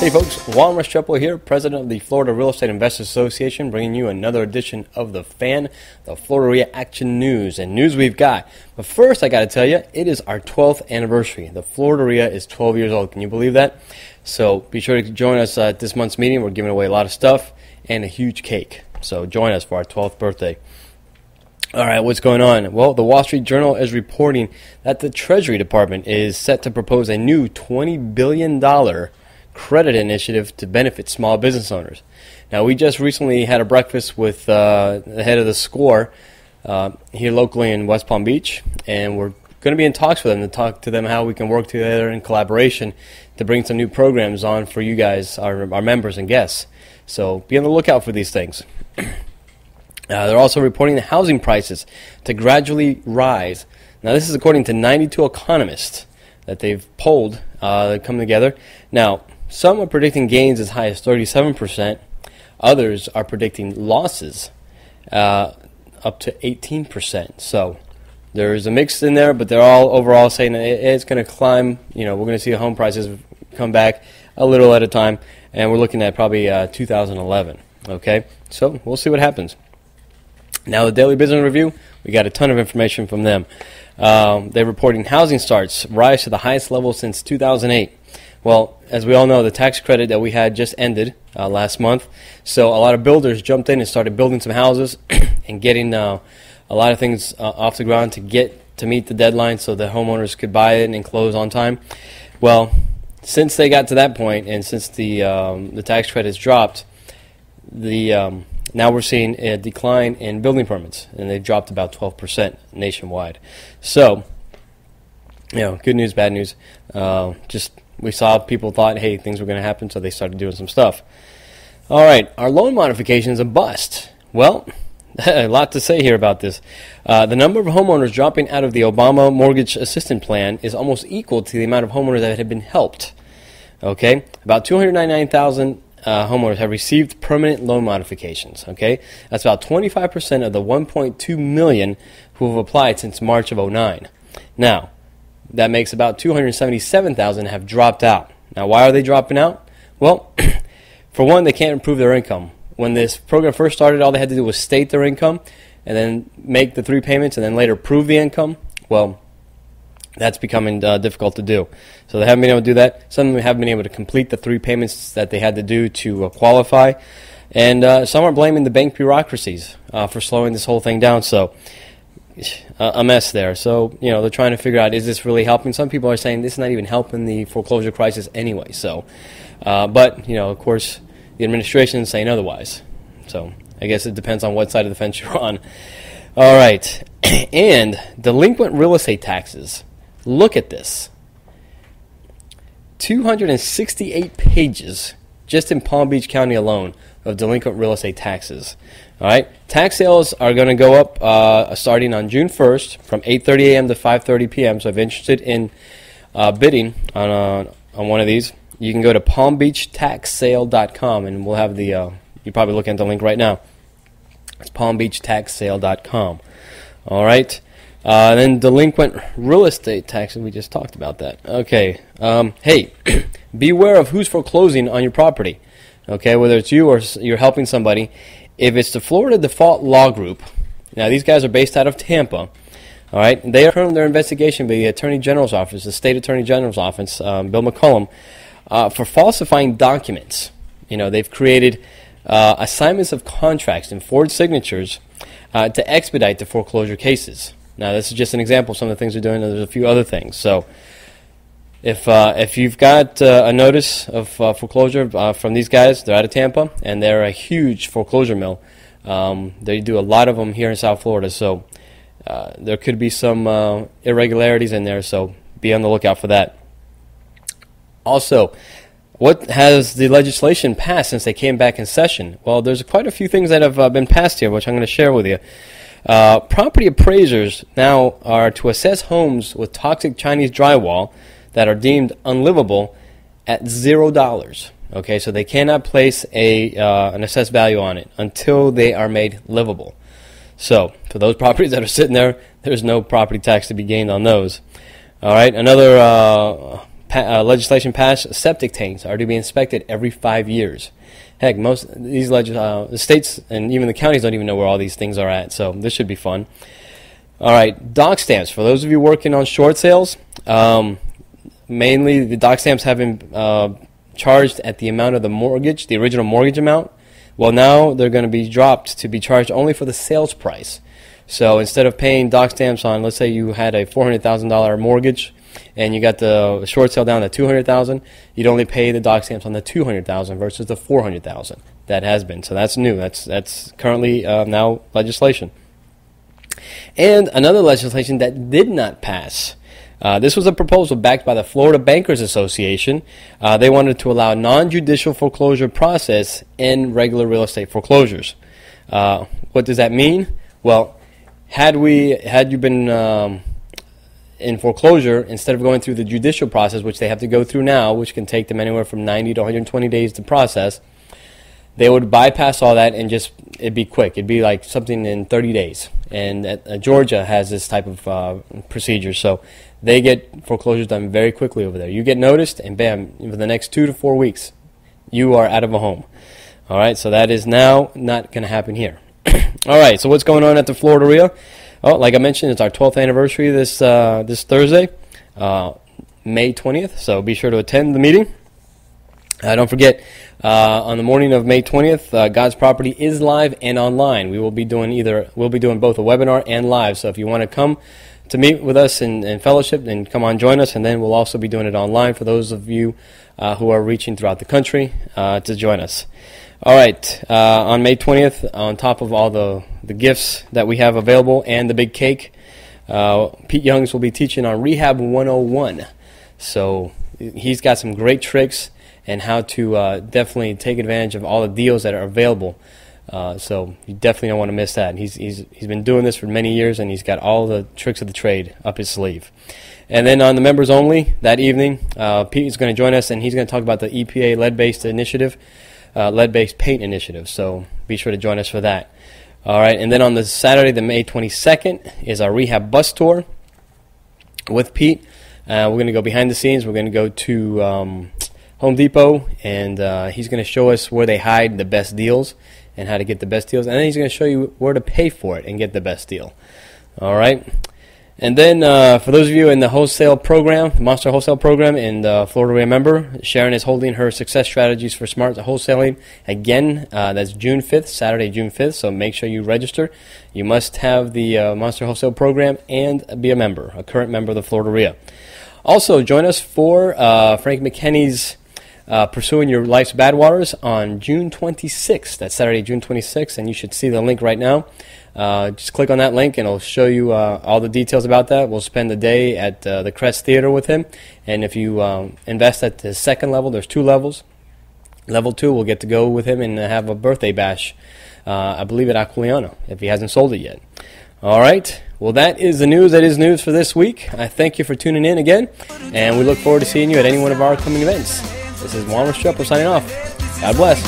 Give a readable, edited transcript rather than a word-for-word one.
Hey folks, Juan Restrepo here, President of the Florida Real Estate Investors Association, bringing you another edition of The Fan, the FLREIA Action News, and news we've got. But first, I got to tell you, it is our 12th anniversary. The FLREIA is 12 years old. Can you believe that? So be sure to join us at this month's meeting. We're giving away a lot of stuff and a huge cake. So join us for our 12th birthday. All right, what's going on? Well, the Wall Street Journal is reporting that the Treasury Department is set to propose a new $20 billion credit initiative to benefit small business owners. Now, we just recently had a breakfast with the head of the SCORE here locally in West Palm Beach, and we're going to be in talks with them to talk to them how we can work together in collaboration to bring some new programs on for you guys, our members and guests. So be on the lookout for these things. They're also reporting the housing prices to gradually rise. Now, this is according to 92 economists that they've polled that come together. Now, some are predicting gains as high as 37%. Others are predicting losses up to 18%. So there's a mix in there, but they're all overall saying that it's going to climb. You know, we're going to see home prices come back a little at a time, and we're looking at probably 2011. Okay, so we'll see what happens. Now, the Daily Business Review, we got a ton of information from them. They're reporting housing starts rise to the highest level since 2008. Well, as we all know, the tax credit that we had just ended last month. So a lot of builders jumped in and started building some houses and getting a lot of things off the ground to meet the deadline so the homeowners could buy it and close on time. Well, since they got to that point and since the tax credits dropped, now we're seeing a decline in building permits, and they've dropped about 12% nationwide. So, you know, good news, bad news. We saw people thought, hey, things were going to happen, so they started doing some stuff. All right, our loan modification is a bust. Well, a lot to say here about this. The number of homeowners dropping out of the Obama Mortgage Assistance Plan is almost equal to the amount of homeowners that have been helped. Okay, about 299,000 homeowners have received permanent loan modifications. Okay, that's about 25% of the 1.2 million who have applied since March of 2009. Now, that makes about 277,000 have dropped out. Now, why are they dropping out? Well, for one, they can't improve their income. When this program first started, all they had to do was state their income and then make the 3 payments and then later prove the income. Well, that's becoming difficult to do. So they haven't been able to do that. Some of them haven't been able to complete the 3 payments that they had to do to qualify. And some are blaming the bank bureaucracies for slowing this whole thing down. So a mess there. So, you know, they're trying to figure out, is this really helping? Some people are saying this is not even helping the foreclosure crisis anyway. So, but, you know, of course, the administration is saying otherwise. So I guess it depends on what side of the fence you're on. All right. And delinquent real estate taxes. Look at this. 268 pages just in Palm Beach County alone of delinquent real estate taxes. All right, tax sales are going to go up starting on June 1st from 8:30 a.m. to 5:30 p.m. So if you're interested in bidding on one of these, you can go to palmbeachtaxsale.com, and we'll have you're probably looking at the link right now. It's palmbeachtaxsale.com. All right. Then delinquent real estate taxes, we just talked about that. Okay. Hey, beware of who's foreclosing on your property. Okay, whether it's you or you're helping somebody. If it's the Florida Default Law Group, now these guys are based out of Tampa. All right, they are currently under investigation by the Attorney General's office, the State Attorney General's office, Bill McCollum, for falsifying documents. You know, they've created assignments of contracts and forged signatures to expedite the foreclosure cases. Now, this is just an example of some of the things they're doing, and there's a few other things. So, if you've got a notice of foreclosure from these guys, they're out of Tampa, and they're a huge foreclosure mill. They do a lot of them here in South Florida, so there could be some irregularities in there, so be on the lookout for that. Also, what has the legislation passed since they came back in session? Well, there's quite a few things that have been passed here, which I'm going to share with you. Property appraisers now are to assess homes with toxic Chinese drywall that are deemed unlivable at $0. Okay, so they cannot place an assessed value on it until they are made livable. So for those properties that are sitting there, there's no property tax to be gained on those. All right, another legislation passed, septic tanks are to be inspected every 5 years. Heck, most of these the states and even the counties don't even know where all these things are at, so this should be fun. All right, doc stamps. For those of you working on short sales, mainly the doc stamps have been charged at the amount of the mortgage, the original mortgage amount. Well, now they're going to be dropped to be charged only for the sales price. So instead of paying doc stamps on, let's say you had a $400,000 mortgage and you got the short sale down to $200,000, you'd only pay the doc stamps on the $200,000 versus the $400,000. That has been. So that's new. That's currently now legislation. And another legislation that did not pass. This was a proposal backed by the Florida Bankers Association. They wanted to allow non-judicial foreclosure process in regular real estate foreclosures. What does that mean? Well, had you been in foreclosure, instead of going through the judicial process, which they have to go through now, which can take them anywhere from 90 to 120 days to process, they would bypass all that and it'd be quick. It'd be like something in 30 days. And Georgia has this type of procedure, so they get foreclosures done very quickly over there. You get noticed, and bam, for the next 2 to 4 weeks, you are out of a home. All right, so that is now not going to happen here. All right, so what's going on at the FLREIA? Oh, like I mentioned, it's our 12th anniversary this Thursday, May 20th, so be sure to attend the meeting. Don't forget, on the morning of May 20th, God's Property is live and online. We'll be doing both a webinar and live, so if you want to come to meet with us in fellowship, then come on, join us, and then we'll also be doing it online for those of you who are reaching throughout the country to join us. All right, on May 20th, on top of all the gifts that we have available and the big cake, Pete Youngs will be teaching on Rehab 101. So he's got some great tricks and how to definitely take advantage of all the deals that are available. So you definitely don't want to miss that. He's been doing this for many years, and he's got all the tricks of the trade up his sleeve. And then on the members only that evening, Pete is going to join us, and he's going to talk about the EPA lead-based initiative, lead-based paint initiative. So be sure to join us for that. All right, and then on the Saturday, the May 22nd, is our Rehab bus tour with Pete. We're going to go behind the scenes. We're going to go to Home Depot, and he's going to show us where they hide the best deals and how to get the best deals. And then he's going to show you where to pay for it and get the best deal. All right. And then for those of you in the wholesale program, the Monster Wholesale Program, and FLREIA member, Sharon is holding her Success Strategies for Smart Wholesaling again. That's June 5th, Saturday, June 5th. So make sure you register. You must have the Monster Wholesale Program and be a member, a current member of the FLREIA. Also, join us for Frank McKinney's Pursuing Your Life's Bad Waters on June 26th. That's Saturday, June 26th, and you should see the link right now. Just click on that link, and it'll show you all the details about that. We'll spend the day at the Crest Theater with him, and if you invest at the second level, there's 2 levels. Level 2, we'll get to go with him and have a birthday bash, I believe at Aquiliano, if he hasn't sold it yet. All right. Well, that is the news. That is news for this week. I thank you for tuning in again, and we look forward to seeing you at any one of our upcoming events. This is Juan Restrepo signing off. God bless.